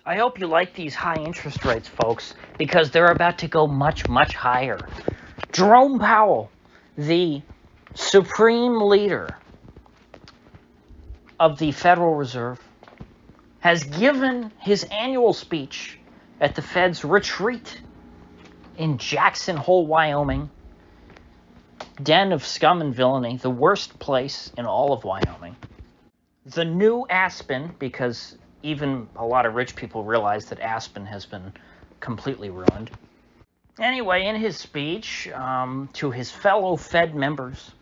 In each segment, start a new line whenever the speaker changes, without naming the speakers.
I hope you like these high interest rates, folks, because they're about to go much, much higher. Jerome Powell, the supreme leader of the Federal Reserve, has given his annual speech at the Fed's retreat in Jackson Hole, Wyoming, den of scum and villainy, the worst place in all of Wyoming. The new Aspen, because even a lot of rich people realize that Aspen has been completely ruined. Anyway, in his speech to his fellow Fed members,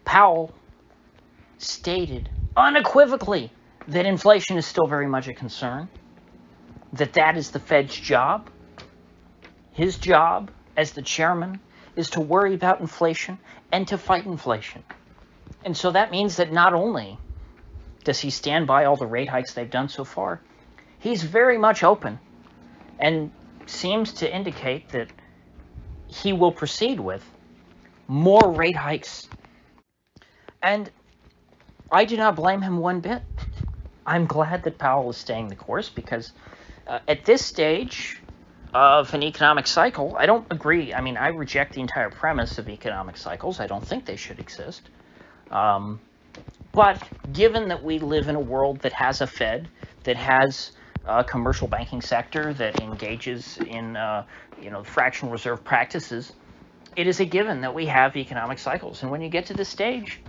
Powell stated unequivocally that inflation is still very much a concern, that is the Fed's job. His job as the chairman is to worry about inflation and to fight inflation. And so that means that not only does he stand by all the rate hikes they've done so far, he's very much open and seems to indicate that he will proceed with more rate hikes. And I do not blame him one bit. I'm glad that Powell is staying the course because at this stage of an economic cycle, I don't agree. I mean, I reject the entire premise of economic cycles. I don't think they should exist. But given that we live in a world that has a Fed, that has a commercial banking sector that engages in fractional reserve practices, it is a given that we have economic cycles. And when you get to this stage,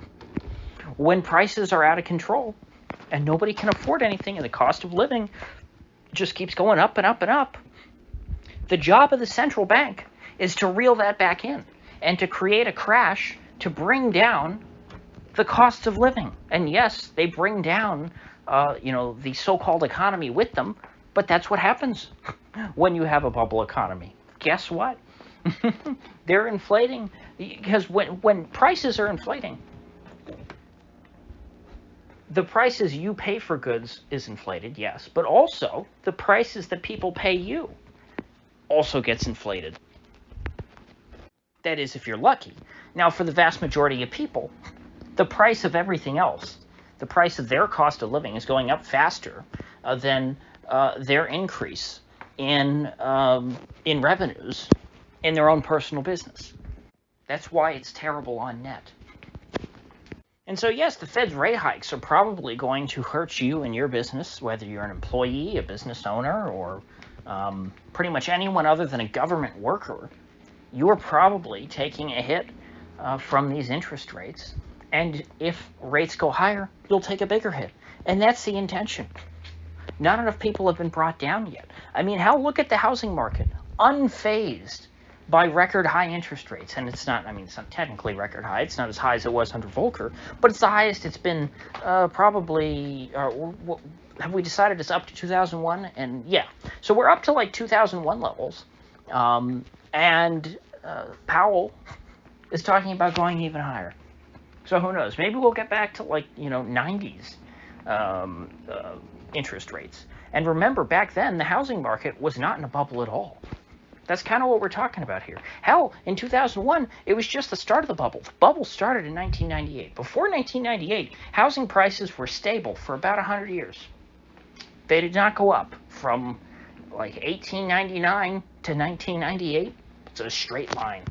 when prices are out of control and nobody can afford anything and the cost of living just keeps going up and up and up, the job of the central bank is to reel that back in and to create a crash to bring down the cost of living. And yes, they bring down, the so-called economy with them, but that's what happens when you have a bubble economy. Guess what? They're inflating because when prices are inflating, the prices you pay for goods is inflated, yes, but also the prices that people pay you also gets inflated. That is, if you're lucky. Now, for the vast majority of people, the price of everything else, the price of their cost of living is going up faster than their increase in revenues in their own personal business. That's why it's terrible on net. And so, yes, the Fed's rate hikes are probably going to hurt you and your business, whether you're an employee, a business owner, or pretty much anyone other than a government worker. You are probably taking a hit from these interest rates. And if rates go higher, you'll take a bigger hit. And that's the intention. Not enough people have been brought down yet. I mean, look at the housing market, unfazed by record high interest rates. And it's not technically record high. It's not as high as it was under Volcker, but it's the highest it's been probably, have we decided it's up to 2001? And yeah, so we're up to like 2001 levels. And Powell is talking about going even higher. So who knows? Maybe we'll get back to 90s interest rates. And remember, back then, the housing market was not in a bubble at all. That's kind of what we're talking about here. Hell, in 2001, it was just the start of the bubble. The bubble started in 1998. Before 1998, housing prices were stable for about 100 years. They did not go up from 1899 to 1998. It's a straight line.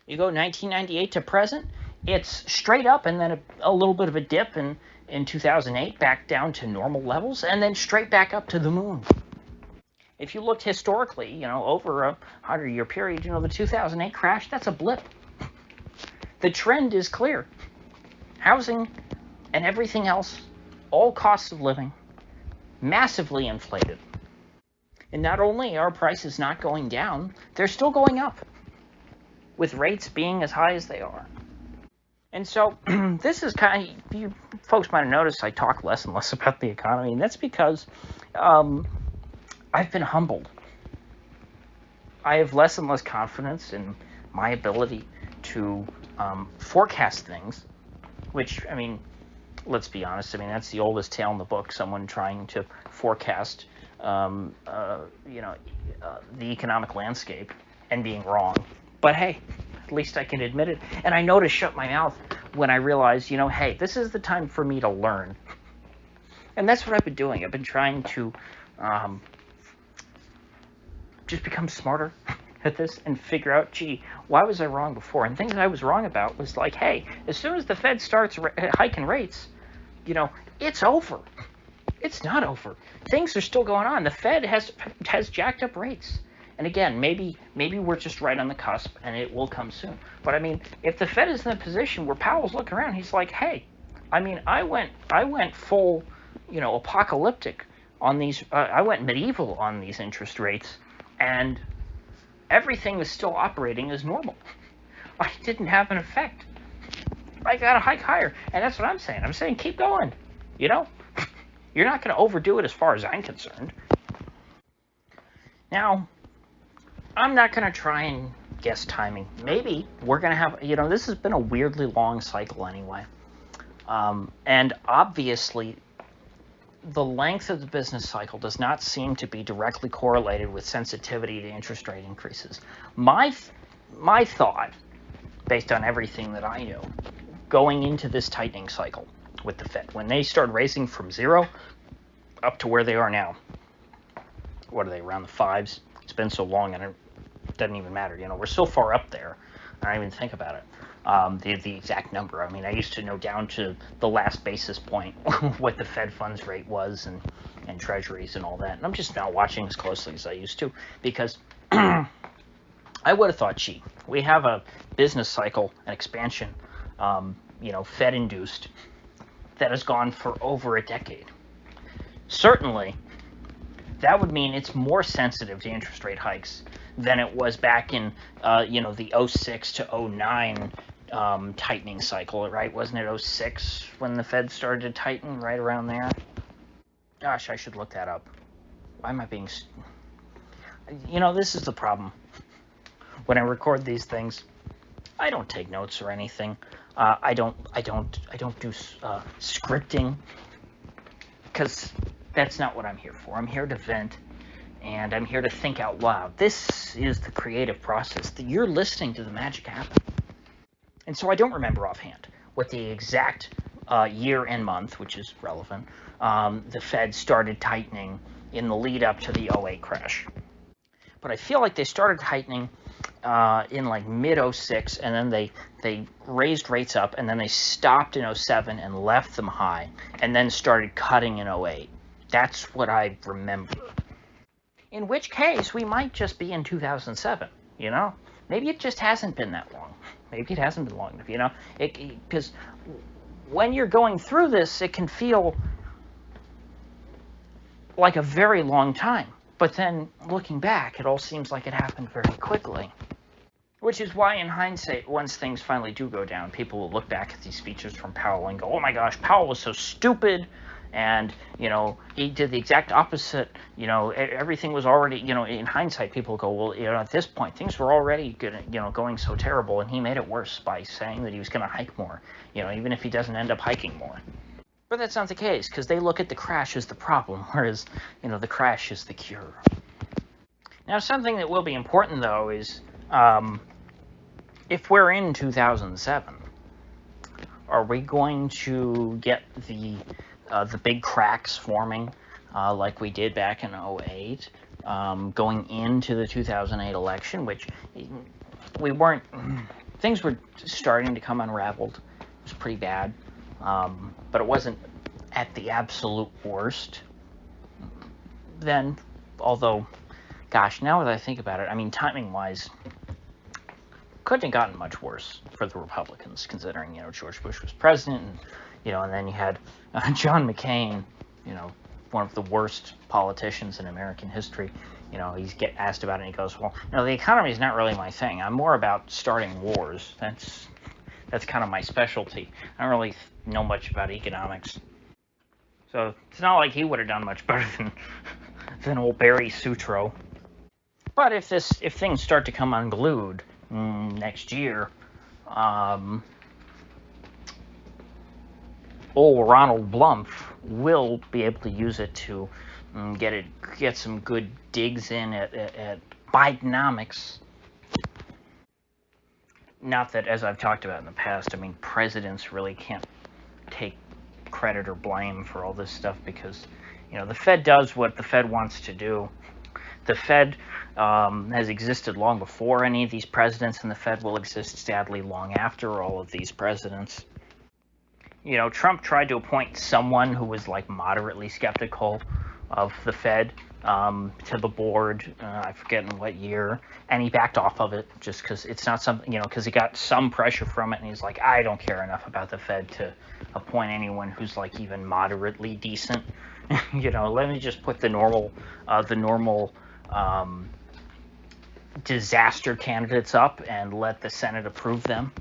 You go 1998 to present, it's straight up and then a little bit of a dip in 2008, back down to normal levels, and then straight back up to the moon. If you looked historically, over a 100-year period, the 2008 crash, that's a blip. The trend is clear. Housing and everything else, all costs of living, massively inflated. And not only are prices not going down, they're still going up, with rates being as high as they are. And so this is you folks might have noticed I talk less and less about the economy, and that's because I've been humbled. I have less and less confidence in my ability to forecast things, which, let's be honest, that's the oldest tale in the book, someone trying to forecast the economic landscape and being wrong. But hey, at least I can admit it. And I know to shut my mouth when I realize, hey, this is the time for me to learn. And that's what I've been doing. I've been trying to just become smarter at this and figure out, gee, why was I wrong before? And things I was wrong about was like, hey, as soon as the Fed starts hiking rates, it's over. It's not over. Things are still going on. The Fed has jacked up rates. And again, maybe we're just right on the cusp and it will come soon. But I mean, if the Fed is in a position where Powell's looking around, he's like, hey, I mean, I went full, apocalyptic on these. I went medieval on these interest rates, and everything is still operating as normal. I didn't have an effect. I got a hike higher, and that's what I'm saying. I'm saying keep going. You're not going to overdo it as far as I'm concerned. Now, I'm not going to try and guess timing. Maybe we're going to have, this has been a weirdly long cycle anyway. And obviously, the length of the business cycle does not seem to be directly correlated with sensitivity to interest rate increases. My thought, based on everything that I knew, going into this tightening cycle with the Fed, when they start raising from 0 up to where they are now, what are they, around the 5s? It's been so long, and it doesn't even matter. We're so far up there, I don't even think about it. The exact number. I mean, I used to know down to the last basis point what the Fed funds rate was and treasuries and all that. And I'm just not watching as closely as I used to because I would have thought, gee, we have a business cycle, an expansion, Fed-induced, that has gone for over a decade. Certainly, that would mean it's more sensitive to interest rate hikes than it was back in, the 06 to 09 tightening cycle, right? Wasn't it 06 when the Fed started to tighten, right around there? Gosh, I should look that up. Why am I being... this is the problem. When I record these things, I don't take notes or anything. I don't do scripting, because that's not what I'm here for. I'm here to vent, and I'm here to think out loud. This is the creative process. You're listening to the magic happen. And so I don't remember offhand what the exact year and month, which is relevant, the Fed started tightening in the lead up to the 08 crash. But I feel like they started tightening in like mid-06, and then they raised rates up, and then they stopped in 07 and left them high, and then started cutting in 08. That's what I remember. In which case, we might just be in 2007, Maybe it just hasn't been that long. Maybe it hasn't been long enough, because when you're going through this, it can feel like a very long time. But then, looking back, it all seems like it happened very quickly. Which is why, in hindsight, once things finally do go down, people will look back at these speeches from Powell and go, oh my gosh, Powell was so stupid, and, he did the exact opposite, everything was already, in hindsight, people go, well, at this point, things were already good, going so terrible, and he made it worse by saying that he was going to hike more, even if he doesn't end up hiking more. But that's not the case, because they look at the crash as the problem, whereas, the crash is the cure. Now, something that will be important, though, is if we're in 2007, are we going to get the big cracks forming like we did back in 08, going into the 2008 election, which things were starting to come unraveled. It was pretty bad, but it wasn't at the absolute worst then, although, gosh, now that I think about it, I mean, timing-wise, couldn't have gotten much worse for the Republicans, considering, George Bush was president, and then you had John McCain, one of the worst politicians in American history. He's get asked about it, and he goes, well, the economy is not really my thing. I'm more about starting wars. That's kind of my specialty. I don't really know much about economics. So it's not like he would have done much better than old Barry Sutro. But if things start to come unglued next year, old Ronald Blumpf will be able to use it to get some good digs in at Bidenomics. Not that, as I've talked about in the past, I mean, presidents really can't take credit or blame for all this stuff because, the Fed does what the Fed wants to do. The Fed has existed long before any of these presidents, and the Fed will exist sadly long after all of these presidents. Trump tried to appoint someone who was like moderately skeptical of the Fed to the board. I forget in what year, and he backed off of it just because it's not something, because he got some pressure from it, and he's like, I don't care enough about the Fed to appoint anyone who's like even moderately decent. Let me just put the normal disaster candidates up and let the Senate approve them.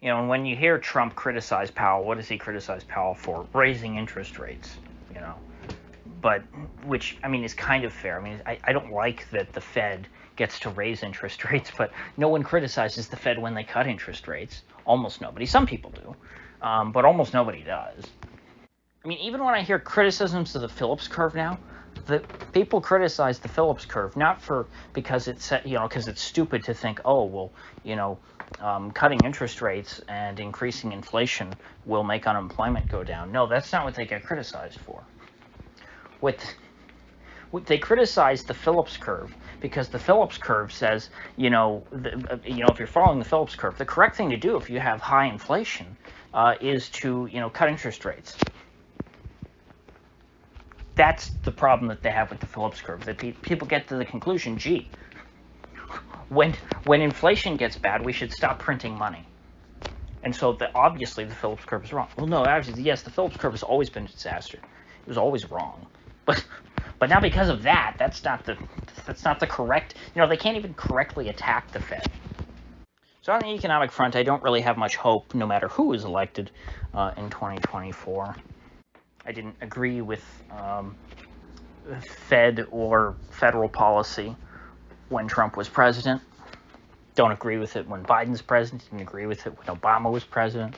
And when you hear Trump criticize Powell, what does he criticize Powell for? Raising interest rates, But, which, is kind of fair. I don't like that the Fed gets to raise interest rates, but no one criticizes the Fed when they cut interest rates. Almost nobody. Some people do, but almost nobody does. Even when I hear criticisms of the Phillips curve now, the people criticize the Phillips curve not because it's because it's stupid to think, oh well, cutting interest rates and increasing inflation will make unemployment go down. No, that's not what they get criticized for. What they criticize the Phillips curve because the Phillips curve says, if you're following the Phillips curve, the correct thing to do if you have high inflation is to cut interest rates. That's the problem that they have with the Phillips curve. That people get to the conclusion, gee, when inflation gets bad, we should stop printing money. And so obviously the Phillips curve is wrong. Well, no, actually, yes, the Phillips curve has always been a disaster. It was always wrong. But now because of that, that's not the correct. They can't even correctly attack the Fed. So on the economic front, I don't really have much hope, no matter who is elected in 2024. I didn't agree with Fed or federal policy when Trump was president. Don't agree with it when Biden's president. Didn't agree with it when Obama was president.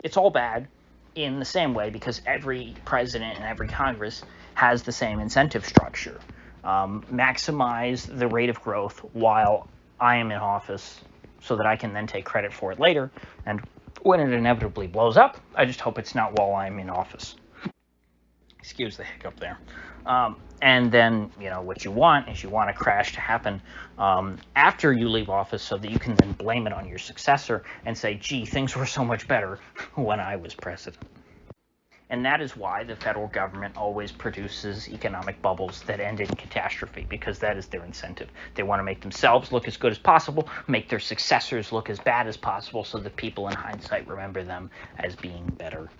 It's all bad in the same way because every president and every Congress has the same incentive structure. Maximize the rate of growth while I am in office so that I can then take credit for it later. And when it inevitably blows up, I just hope it's not while I'm in office. Excuse the hiccup there. And then, what you want is you want a crash to happen after you leave office so that you can then blame it on your successor and say, gee, things were so much better when I was president. And that is why the federal government always produces economic bubbles that end in catastrophe, because that is their incentive. They want to make themselves look as good as possible, make their successors look as bad as possible, so that people in hindsight remember them as being better.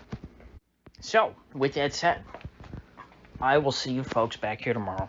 So, with that said, I will see you folks back here tomorrow.